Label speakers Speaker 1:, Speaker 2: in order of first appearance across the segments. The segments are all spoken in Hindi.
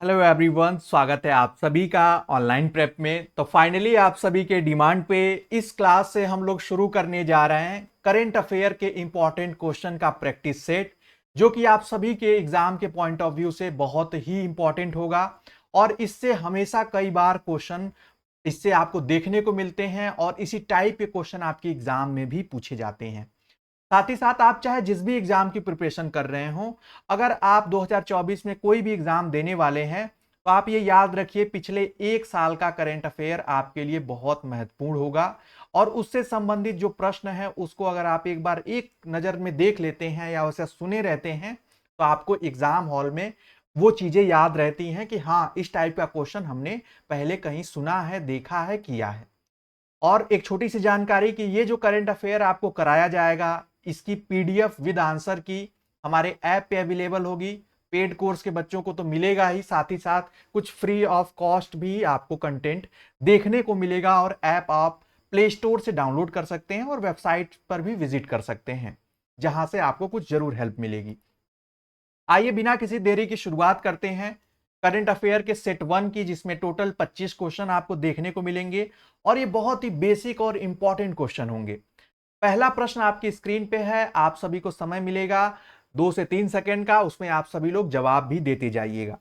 Speaker 1: हेलो एवरीवन, स्वागत है आप सभी का ऑनलाइन प्रेप में। तो फाइनली आप सभी के डिमांड पे इस क्लास से हम लोग शुरू करने जा रहे हैं करंट अफेयर के इंपॉर्टेंट क्वेश्चन का प्रैक्टिस सेट, जो कि आप सभी के एग्जाम के पॉइंट ऑफ व्यू से बहुत ही इंपॉर्टेंट होगा। और इससे हमेशा कई बार क्वेश्चन इससे आपको देखने को मिलते हैं और इसी टाइप के क्वेश्चन आपके एग्जाम में भी पूछे जाते हैं। साथ ही साथ आप चाहे जिस भी एग्जाम की प्रिपरेशन कर रहे हो, अगर आप 2024 में कोई भी एग्जाम देने वाले हैं, तो आप ये याद रखिए पिछले एक साल का करंट अफेयर आपके लिए बहुत महत्वपूर्ण होगा। और उससे संबंधित जो प्रश्न है उसको अगर आप एक बार एक नजर में देख लेते हैं या उसे सुने रहते हैं, तो आपको एग्जाम हॉल में वो चीजें याद रहती हैं कि हाँ, इस टाइप का क्वेश्चन हमने पहले कहीं सुना है, देखा है, किया है। और एक छोटी सी जानकारी कि ये जो करंट अफेयर आपको कराया जाएगा, इसकी पीडीएफ विद आंसर की हमारे ऐप पे अवेलेबल होगी। पेड कोर्स के बच्चों को तो मिलेगा ही, साथ ही साथ कुछ फ्री ऑफ कॉस्ट भी आपको कंटेंट देखने को मिलेगा। और ऐप आप प्ले स्टोर से डाउनलोड कर सकते हैं और वेबसाइट पर भी विजिट कर सकते हैं, जहां से आपको कुछ जरूर हेल्प मिलेगी। आइए बिना किसी देरी की शुरुआत करते हैं करंट अफेयर के सेट वन की, जिसमें टोटल 25 क्वेश्चन आपको देखने को मिलेंगे और ये बहुत ही बेसिक और इंपॉर्टेंट क्वेश्चन होंगे। पहला प्रश्न आपकी स्क्रीन पे है, आप सभी को समय मिलेगा 2 से 3 सेकंड का, उसमें आप सभी लोग जवाब भी देते जाइएगा।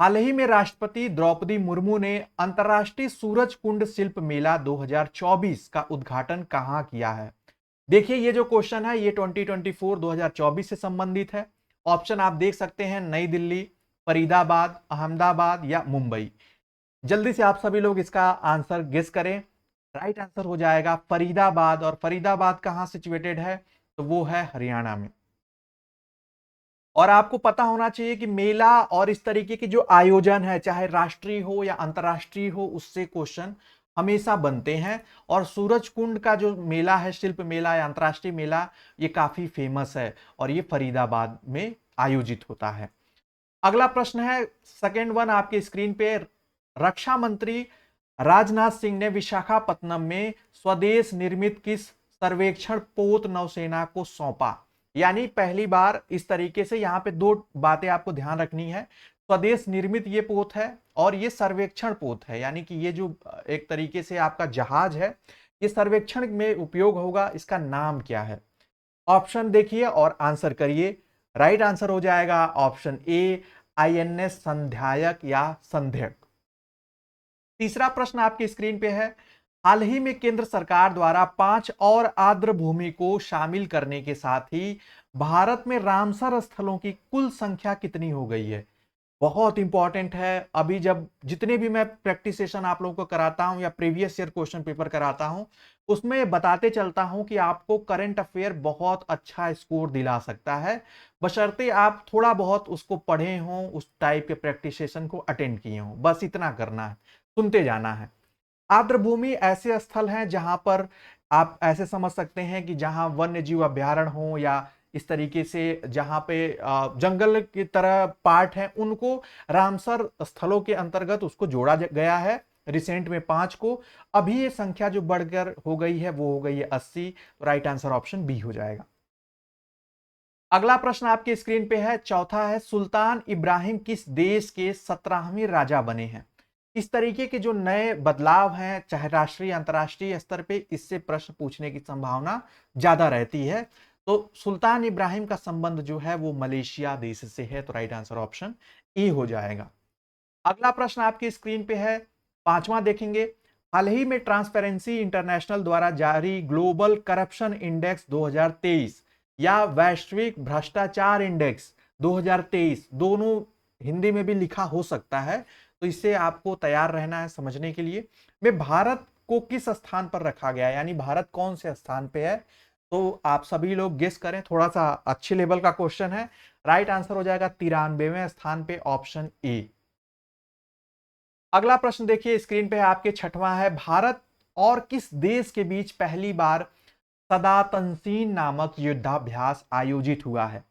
Speaker 1: हाल ही में राष्ट्रपति द्रौपदी मुर्मू ने अंतर्राष्ट्रीय सूरज कुंड शिल्प मेला 2024 का उद्घाटन कहां किया है? देखिए, ये जो क्वेश्चन है ये 2024 से संबंधित है। ऑप्शन आप देख सकते हैं, नई दिल्ली, फरीदाबाद, अहमदाबाद या मुंबई। जल्दी से आप सभी लोग इसका आंसर गेस करें। राइट आंसर हो जाएगा फरीदाबाद। और फरीदाबाद कहां सिचुएटेड है? तो वो है हरियाणा में। और आपको पता होना चाहिए कि मेला और इस तरीके के जो आयोजन है, चाहे राष्ट्रीय हो या अंतर्राष्ट्रीय हो, उससे क्वेश्चन हमेशा बनते हैं। और सूरज कुंड का जो मेला है, शिल्प मेला या अंतर्राष्ट्रीय मेला, ये काफी फेमस है और ये फरीदाबाद में आयोजित होता है। अगला प्रश्न है सेकेंड वन आपके स्क्रीन पे। रक्षा मंत्री राजनाथ सिंह ने विशाखापत्तनम में स्वदेश निर्मित किस सर्वेक्षण पोत नौसेना को सौंपा? यानी पहली बार इस तरीके से, यहां पे दो बातें आपको ध्यान रखनी है। स्वदेश निर्मित ये पोत है और ये सर्वेक्षण पोत है, यानी कि ये जो एक तरीके से आपका जहाज है, ये सर्वेक्षण में उपयोग होगा। इसका नाम क्या है? ऑप्शन देखिए और आंसर करिए। राइट आंसर हो जाएगा ऑप्शन ए, आईएनएस संध्यायक या संध्यक। तीसरा प्रश्न आपकी स्क्रीन पे है। हाल ही में केंद्र सरकार द्वारा 5 और आर्द्र भूमि को शामिल करने के साथ ही भारत में रामसर स्थलों की कुल संख्या कितनी हो गई है? बहुत इंपॉर्टेंट है। अभी जब जितने भी मैं प्रैक्टिस सेशन आप लोगों को कराता हूं या प्रीवियस ईयर क्वेश्चन पेपर कराता हूं, उसमें बताते चलता हूं कि आपको करंट अफेयर बहुत अच्छा स्कोर दिला सकता है, बशर्ते आप थोड़ा बहुत उसको पढ़े हों, उस टाइप के प्रैक्टिस सेशन को अटेंड किए हों। बस इतना करना है, सुनते जाना है। आर्द्रभूमि ऐसे स्थल हैं जहां पर आप ऐसे समझ सकते हैं कि जहां वन्य जीव अभ्यारण्य हो या इस तरीके से जहां पे जंगल की तरह पार्ट है, उनको रामसर स्थलों के अंतर्गत उसको जोड़ा गया है। रिसेंट में 5 को, अभी ये संख्या जो बढ़कर हो गई है वो हो गई है 80। तो राइट आंसर ऑप्शन बी हो जाएगा। अगला प्रश्न आपके स्क्रीन पे है, चौथा है, सुल्तान इब्राहिम किस देश के 17वें राजा बने हैं? इस तरीके के जो नए बदलाव हैं, चाहे राष्ट्रीय अंतरराष्ट्रीय स्तर पे, इससे प्रश्न पूछने की संभावना ज्यादा रहती है। तो सुल्तान इब्राहिम का संबंध जो है वो मलेशिया देश से है। तो राइट आंसर ऑप्शन ए हो जाएगा। अगला प्रश्न आपकी स्क्रीन पे है, पांचवा देखेंगे। हाल ही में ट्रांसपेरेंसी इंटरनेशनल द्वारा जारी ग्लोबल करप्शन इंडेक्स 2023 या वैश्विक भ्रष्टाचार इंडेक्स 2023, दोनों हिंदी में भी लिखा हो सकता है, तो इससे आपको तैयार रहना है समझने के लिए। में भारत को किस स्थान पर रखा गया है, यानी भारत कौन से स्थान पे है? तो आप सभी लोग गेस करें, थोड़ा सा अच्छे लेवल का क्वेश्चन है। राइट आंसर हो जाएगा 93वें स्थान पे, ऑप्शन ए। अगला प्रश्न देखिए स्क्रीन पे आपके, छठवां है, भारत और किस देश के बीच पहली बार सदातंसीन नामक युद्धाभ्यास आयोजित हुआ है?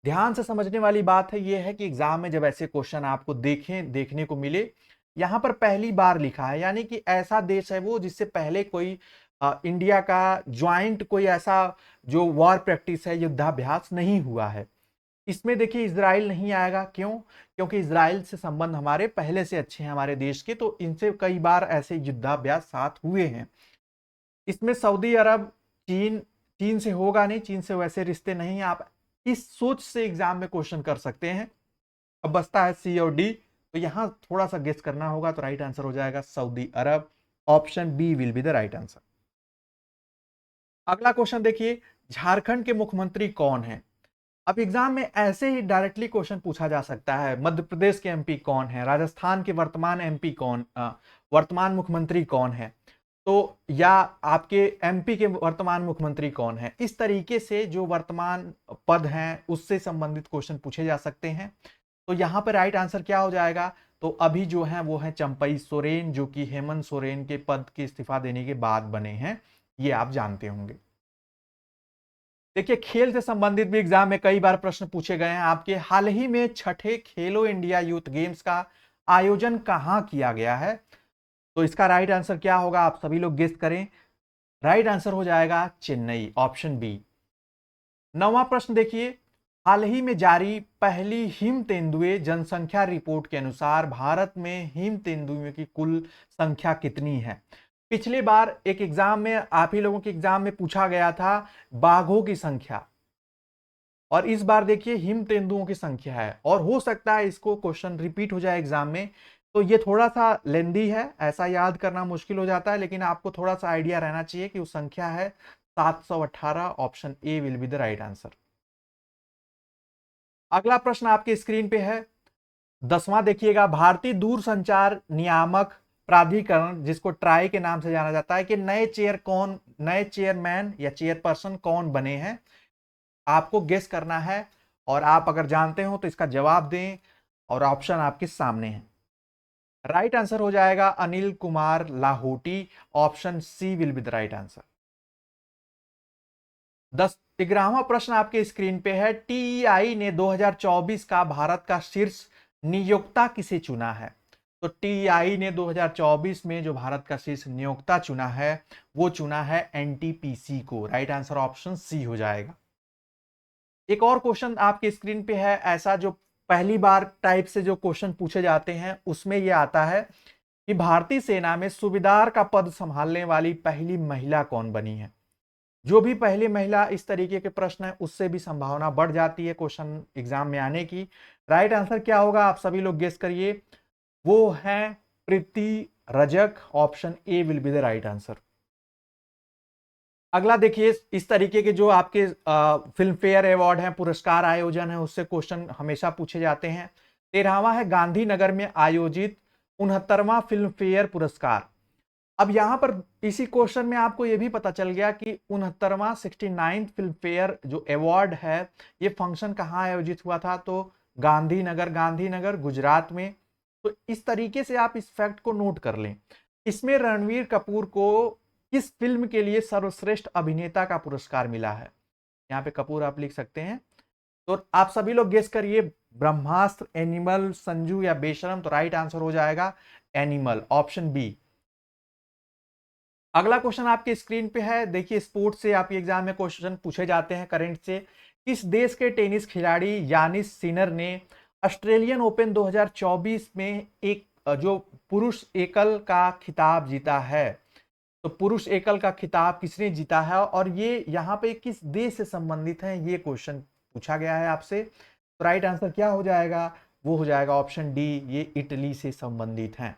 Speaker 1: ध्यान से समझने वाली बात है यह है कि एग्जाम में जब ऐसे क्वेश्चन आपको देखने को मिले, यहां पर पहली बार लिखा है, यानी कि ऐसा देश है वो जिससे पहले कोई इंडिया का ज्वाइंट कोई ऐसा जो वॉर प्रैक्टिस है, युद्धाभ्यास नहीं हुआ है। इसमें देखिए इजराइल नहीं आएगा, क्यों? क्योंकि इजराइल से संबंध हमारे पहले से अच्छे हैं हमारे देश के, तो इनसे कई बार ऐसे युद्धाभ्यास साथ हुए हैं। इसमें सऊदी अरब, चीन, चीन से होगा नहीं, चीन से वैसे रिश्ते नहीं हैं। आप इस सोच से एग्जाम में क्वेश्चन कर सकते हैं। अब बचता है सी और डी, तो यहां थोड़ा सा गेस करना होगा, तो राइट आंसर हो जाएगा Saudi Arab. Option B will be the right answer. अगला क्वेश्चन देखिए, झारखंड के मुख्यमंत्री कौन है? अब एग्जाम में ऐसे ही डायरेक्टली क्वेश्चन पूछा जा सकता है। मध्य प्रदेश के एमपी कौन है, राजस्थान के वर्तमान एमपी कौन, वर्तमान मुख्यमंत्री कौन है, तो या आपके एमपी के वर्तमान मुख्यमंत्री कौन है। इस तरीके से जो वर्तमान पद हैं उससे संबंधित क्वेश्चन पूछे जा सकते हैं। तो यहां पर राइट आंसर क्या हो जाएगा? तो अभी जो है वो है चंपई सोरेन, जो कि हेमंत सोरेन के पद के इस्तीफा देने के बाद बने हैं, ये आप जानते होंगे। देखिए, खेल से संबंधित भी एग्जाम में कई बार प्रश्न पूछे गए हैं आपके। हाल ही में छठे खेलो इंडिया यूथ गेम्स का आयोजन कहां किया गया है? तो इसका राइट आंसर क्या होगा, आप सभी लोग गेस करें। राइट आंसर हो जाएगा चेन्नई, ऑप्शन बी। नौवां प्रश्न देखिए, हाल ही में जारी पहली हिम तेंदुए जनसंख्या रिपोर्ट के अनुसार भारत में हिम तेंदुओं की कुल संख्या कितनी है? पिछली बार एक एग्जाम में, आप ही लोगों के एग्जाम में पूछा गया था बाघों की संख्या, और इस बार देखिए हिम तेंदुओं की संख्या है, और हो सकता है इसको क्वेश्चन रिपीट हो जाए एग्जाम में। तो ये थोड़ा सा लेंदी है, ऐसा याद करना मुश्किल हो जाता है, लेकिन आपको थोड़ा सा आइडिया रहना चाहिए कि वो संख्या है 718। Option A will be the right answer. अगला प्रश्न आपके स्क्रीन पे है, 10वां देखिएगा, भारतीय दूरसंचार नियामक प्राधिकरण, जिसको ट्राई के नाम से जाना जाता है, कि नए चेयरमैन या चेयरपर्सन कौन बने हैं? आपको गेस करना है, और आप अगर जानते हो तो इसका जवाब दें, और ऑप्शन आपके सामने है। राइट आंसर हो जाएगा Anil Kumar Lahoti. Option C will be the right answer. 11वां प्रश्न आपके स्क्रीन पे है, टीईआई ने 2024 का भारत का शीर्ष नियोक्ता किसे चुना है? तो टीईआई ने 2024 में जो भारत का शीर्ष नियोक्ता चुना है, वो चुना है एनटीपीसी को। राइट आंसर ऑप्शन सी हो जाएगा। एक और क्वेश्चन आपके स्क्रीन पे है, ऐसा जो पहली बार टाइप से जो क्वेश्चन पूछे जाते हैं उसमें यह आता है कि भारतीय सेना में सूबेदार का पद संभालने वाली पहली महिला कौन बनी है? जो भी पहली महिला, इस तरीके के प्रश्न है उससे भी संभावना बढ़ जाती है क्वेश्चन एग्जाम में आने की। राइट आंसर क्या होगा, आप सभी लोग गेस करिए। वो है Preeti Rajak. Option A will be the right answer. अगला देखिए, इस तरीके के जो आपके फिल्म फेयर अवार्ड हैं, पुरस्कार आयोजन है, उससे क्वेश्चन हमेशा पूछे जाते हैं। 13वां है गांधीनगर में आयोजित 69वां फिल्म फेयर पुरस्कार। अब यहां पर इसी क्वेश्चन में आपको यह भी पता चल गया कि 69वां 69th फिल्म फेयर जो अवार्ड है, ये फंक्शन कहां आयोजित हुआ था? तो गांधीनगर गुजरात में। तो इस तरीके से आप इस फैक्ट को नोट कर लें। इसमें रणवीर कपूर को किस फिल्म के लिए सर्वश्रेष्ठ अभिनेता का पुरस्कार मिला है? यहाँ पे कपूर आप लिख सकते हैं। तो आप सभी लोग गेस करिए, ब्रह्मास्त्र, एनिमल, संजू या बेशरम। तो राइट आंसर हो जाएगा एनिमल, ऑप्शन बी। अगला क्वेश्चन आपके स्क्रीन पे है, देखिए स्पोर्ट्स से आपके एग्जाम में क्वेश्चन पूछे जाते हैं करंट से। किस देश के टेनिस खिलाड़ी यानिस सिनर ने ऑस्ट्रेलियन ओपन 2024 में एक जो पुरुष एकल का खिताब जीता है? तो पुरुष एकल का खिताब किसने जीता है, और ये यहाँ पे किस देश से संबंधित है, ये क्वेश्चन पूछा गया है आपसे। तो राइट आंसर क्या हो जाएगा, वो हो जाएगा ऑप्शन डी, ये इटली से संबंधित हैं।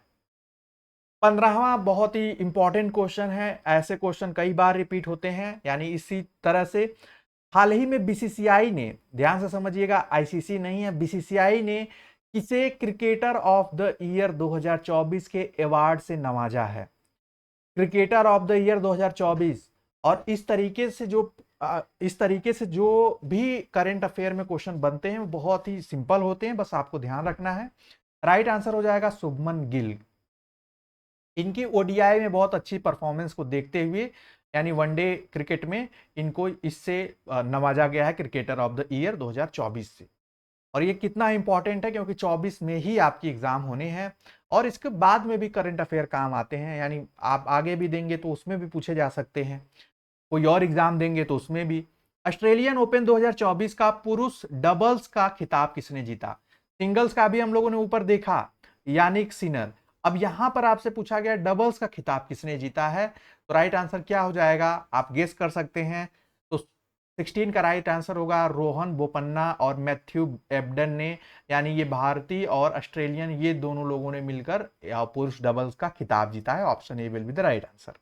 Speaker 1: 15वां बहुत ही इंपॉर्टेंट क्वेश्चन है, ऐसे क्वेश्चन कई बार रिपीट होते हैं, यानी इसी तरह से हाल ही में बीसीसीआई ने, ध्यान से समझिएगा, आईसीसी नहीं है, बीसीसीआई ने किसे क्रिकेटर ऑफ द ईयर 2024 के अवार्ड से नवाजा है? Cricketer of the year 2024। और इस तरीके से जो भी करंट अफेयर में क्वेश्चन बनते हैं वो बहुत ही सिंपल होते हैं, बस आपको ध्यान रखना है। राइट आंसर हो जाएगा शुभमन गिल। इनकी ओडीआई में बहुत अच्छी परफॉर्मेंस को देखते हुए, यानी वनडे क्रिकेट में इनको इससे नवाजा गया है क्रिकेटर ऑफ द ईयर 2024 से। और ये कितना इंपॉर्टेंट है, क्योंकि 24 में ही आपकी एग्जाम होने हैं, और इसके बाद में भी करंट अफेयर काम आते हैं, यानी आप आगे भी देंगे तो उसमें भी पूछे जा सकते हैं, कोई और एग्जाम देंगे तो उसमें भी। ऑस्ट्रेलियन ओपन 2024 का पुरुष डबल्स का खिताब किसने जीता? सिंगल्स का भी हम लोगों ने ऊपर देखा, यानिक सिनर। अब यहां पर आपसे पूछा गया डबल्स का खिताब किसने जीता है, तो राइट आंसर क्या हो जाएगा, आप गेस कर सकते हैं। तो 16 का राइट आंसर होगा रोहन बोपन्ना और मैथ्यू एबडन ने, यानी ये भारतीय और ऑस्ट्रेलियन ये दोनों लोगों ने मिलकर पुरुष डबल्स का खिताब जीता है। Option A will be the right answer.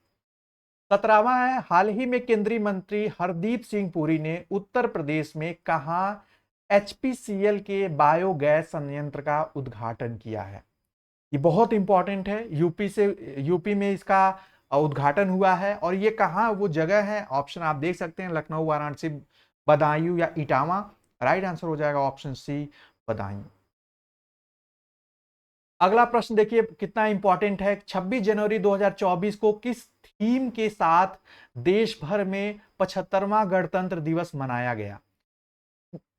Speaker 1: 17वां है, हाल ही में केंद्रीय मंत्री हरदीप सिंह पुरी ने उत्तर प्रदेश में कहा एचपीसीएल के बायोगैस संयंत्र का उद्घाटन किया है। ये बहुत इंपॉर्टेंट है, यूपी में इसका उद्घाटन हुआ है। और ये कहाँ वो जगह है, ऑप्शन आप देख सकते हैं, लखनऊ, वाराणसी, बदायूं या इटावा। राइट आंसर हो जाएगा ऑप्शन सी, बदायूं। अगला प्रश्न देखिए कितना इंपॉर्टेंट है। 26 जनवरी 2024 को किस थीम के साथ देश भर में 75वां गणतंत्र दिवस मनाया गया?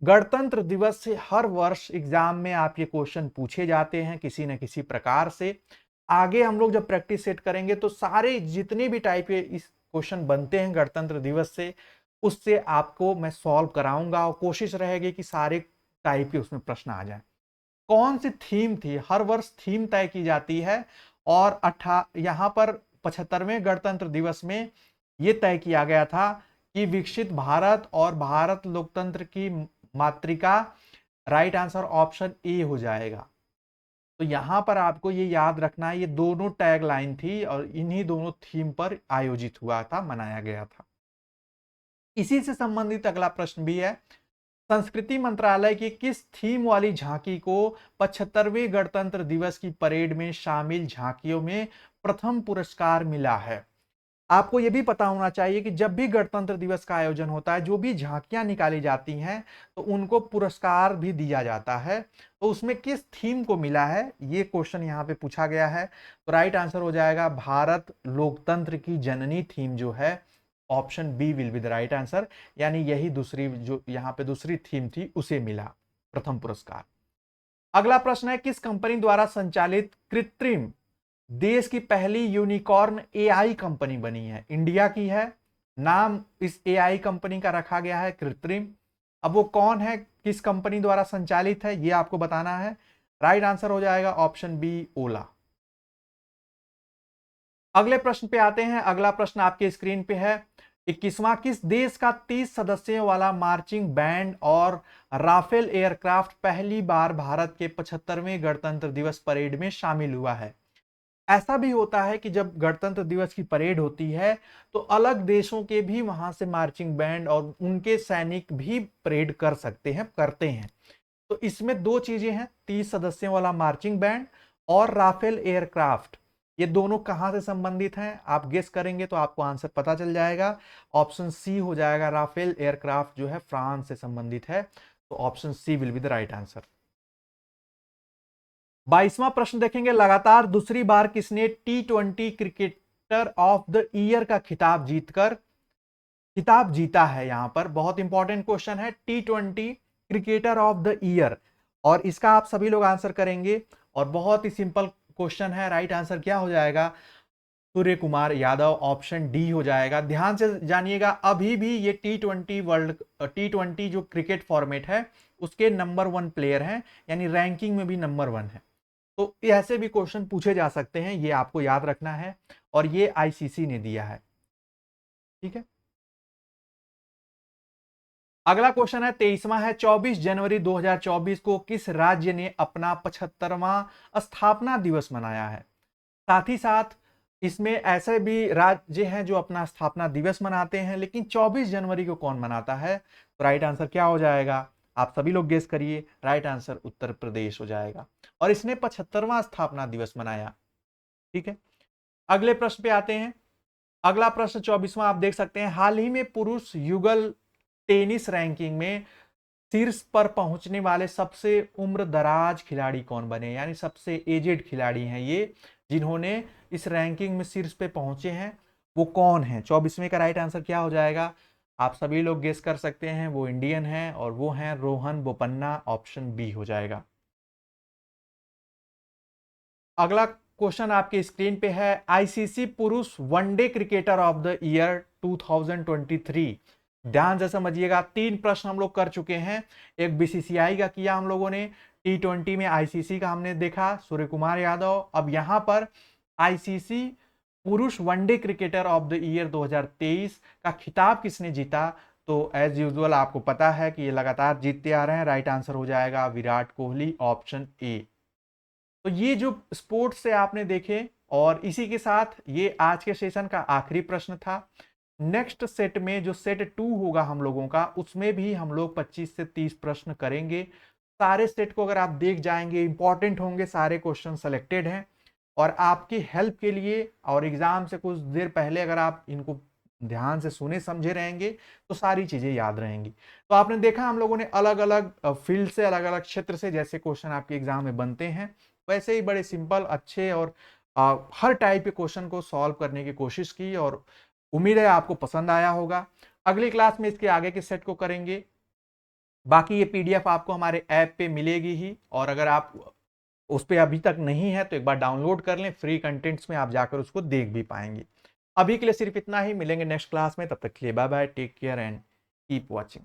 Speaker 1: गणतंत्र दिवस से हर वर्ष एग्जाम में आप ये क्वेश्चन पूछे जाते हैं किसी न किसी प्रकार से। आगे हम लोग जब प्रैक्टिस सेट करेंगे तो सारे जितने भी टाइप के इस क्वेश्चन बनते हैं गणतंत्र दिवस से, उससे आपको मैं सॉल्व कराऊंगा और कोशिश रहेगी कि सारे टाइप के उसमें प्रश्न आ जाए। कौन सी थीम थी, हर वर्ष थीम तय की जाती है और यहां पर 75वें गणतंत्र दिवस में यह तय किया गया था कि विकसित भारत और भारत लोकतंत्र की मातृका। राइट आंसर ऑप्शन ए हो जाएगा। तो यहां पर आपको ये याद रखना है, ये दोनों टैग लाइन थी और इन्हीं दोनों थीम पर आयोजित हुआ था, मनाया गया था। इसी से संबंधित अगला प्रश्न भी है, संस्कृति मंत्रालय की किस थीम वाली झांकी को 75वें गणतंत्र दिवस की परेड में शामिल झांकियों में प्रथम पुरस्कार मिला है? आपको यह भी पता होना चाहिए कि जब भी गणतंत्र दिवस का आयोजन होता है, जो भी झांकियां निकाली जाती हैं तो उनको पुरस्कार भी दिया जाता है। तो उसमें किस थीम को मिला है, ये क्वेश्चन यहां पे पूछा गया है। तो राइट आंसर हो जाएगा भारत लोकतंत्र की जननी थीम जो है, option B will be the right answer. यानी यही दूसरी जो यहां पे दूसरी थीम थी उसे मिला प्रथम पुरस्कार। अगला प्रश्न है, किस कंपनी द्वारा संचालित कृत्रिम देश की पहली यूनिकॉर्न एआई कंपनी बनी है? इंडिया की है, नाम इस एआई कंपनी का रखा गया है कृत्रिम। अब वो कौन है, किस कंपनी द्वारा संचालित है, ये आपको बताना है। राइट आंसर हो जाएगा ऑप्शन बी, ओला। अगले प्रश्न पे आते हैं। अगला प्रश्न आपके स्क्रीन पे है, 21वां किस देश का 30 सदस्यों वाला मार्चिंग बैंड और राफेल एयरक्राफ्ट पहली बार भारत के 75वें गणतंत्र दिवस परेड में शामिल हुआ है? ऐसा भी होता है कि जब गणतंत्र दिवस की परेड होती है तो अलग देशों के भी वहां से मार्चिंग बैंड और उनके सैनिक भी परेड कर सकते हैं, करते हैं। तो इसमें दो चीजें हैं, 30 सदस्यों वाला मार्चिंग बैंड और राफेल एयरक्राफ्ट। ये दोनों कहां से संबंधित हैं, आप गेस करेंगे तो आपको आंसर पता चल जाएगा। ऑप्शन सी हो जाएगा, राफेल एयरक्राफ्ट जो है फ्रांस से संबंधित है। तो option C will be the right answer. 22वां प्रश्न देखेंगे, लगातार दूसरी बार किसने T20 cricketer of the year का खिताब जीता है? यहां पर बहुत इंपॉर्टेंट क्वेश्चन है, T20 cricketer of the year, और इसका आप सभी लोग आंसर करेंगे। और बहुत ही सिंपल क्वेश्चन है, राइट आंसर क्या हो जाएगा, सूर्य कुमार यादव, ऑप्शन डी हो जाएगा। ध्यान से जानिएगा, अभी भी ये T20 जो क्रिकेट फॉर्मेट है उसके नंबर 1 प्लेयर हैं, यानी रैंकिंग में भी नंबर 1 है। तो ऐसे भी क्वेश्चन पूछे जा सकते हैं, ये आपको याद रखना है, और ये आईसीसी ने दिया है। ठीक है, अगला क्वेश्चन है 23वां है, 24 जनवरी 2024 को किस राज्य ने अपना 75वां स्थापना दिवस मनाया है? साथ ही साथ इसमें ऐसे भी राज्य हैं जो अपना स्थापना दिवस मनाते हैं, लेकिन 24 जनवरी को कौन मनाता है? तो राइट आंसर क्या हो जाएगा, आप सभी लोग गेस करिए। राइट आंसर उत्तर प्रदेश हो जाएगा, और इसने 75वां स्थापना दिवस मनाया। ठीक है, अगले प्रश्न पे आते हैं। अगला प्रश्न 24वां आप देख सकते हैं, हाल ही में पुरुष युगल टेनिस रैंकिंग में शीर्ष पर पहुंचने वाले सबसे उम्र दराज खिलाड़ी कौन बने? यानी सबसे एजेड खिलाड़ी हैं ये, जिन्होंने इस रैंकिंग में शीर्ष पे पहुंचे हैं, वो कौन है? 24वें का राइट आंसर क्या हो जाएगा, आप सभी लोग गेस कर सकते हैं। वो इंडियन है और वो हैं रोहन बोपन्ना, ऑप्शन बी हो जाएगा। अगला क्वेश्चन आपके स्क्रीन पे है, आईसीसी पुरुष one day cricketer of the year 2023 ध्यान से समझिएगा, 3 प्रश्न हम लोग कर चुके हैं। एक बीसीसीआई का किया हम लोगों ने, T20 में आईसीसी का हमने देखा, सूर्य कुमार यादव। अब यहां पर आईसीसी पुरुष one day cricketer of the year 2023 का खिताब किसने जीता? तो एज यूजुअल आपको पता है कि ये लगातार जीतते आ रहे हैं। राइट आंसर हो जाएगा विराट कोहली, ऑप्शन ए। तो ये जो स्पोर्ट्स से आपने देखे, और इसी के साथ ये आज के सेशन का आखिरी प्रश्न था। नेक्स्ट सेट में जो सेट 2 होगा हम लोगों का, उसमें भी हम लोग 25 से 30 प्रश्न करेंगे। सारे सेट को अगर आप देख जाएंगे, इंपॉर्टेंट होंगे, सारे क्वेश्चन सेलेक्टेड हैं। और आपकी हेल्प के लिए और एग्जाम से कुछ देर पहले अगर आप इनको ध्यान से सुने समझे रहेंगे तो सारी चीजें याद रहेंगी। तो आपने देखा हम लोगों ने अलग अलग फील्ड से, अलग अलग क्षेत्र से जैसे क्वेश्चन आपके एग्जाम में बनते हैं, वैसे ही बड़े सिंपल, अच्छे और हर टाइप के क्वेश्चन को सॉल्व करने की कोशिश की, और उम्मीद है आपको पसंद आया होगा। अगली क्लास में इसके आगे के सेट को करेंगे। बाकी ये पीडीएफ आपको हमारे ऐप पे मिलेगी ही, और अगर आप उस पर अभी तक नहीं है तो एक बार डाउनलोड कर लें, फ्री कंटेंट्स में आप जाकर उसको देख भी पाएंगे। अभी के लिए सिर्फ इतना ही, मिलेंगे नेक्स्ट क्लास में, तब तक के लिए bye bye, take care and keep watching.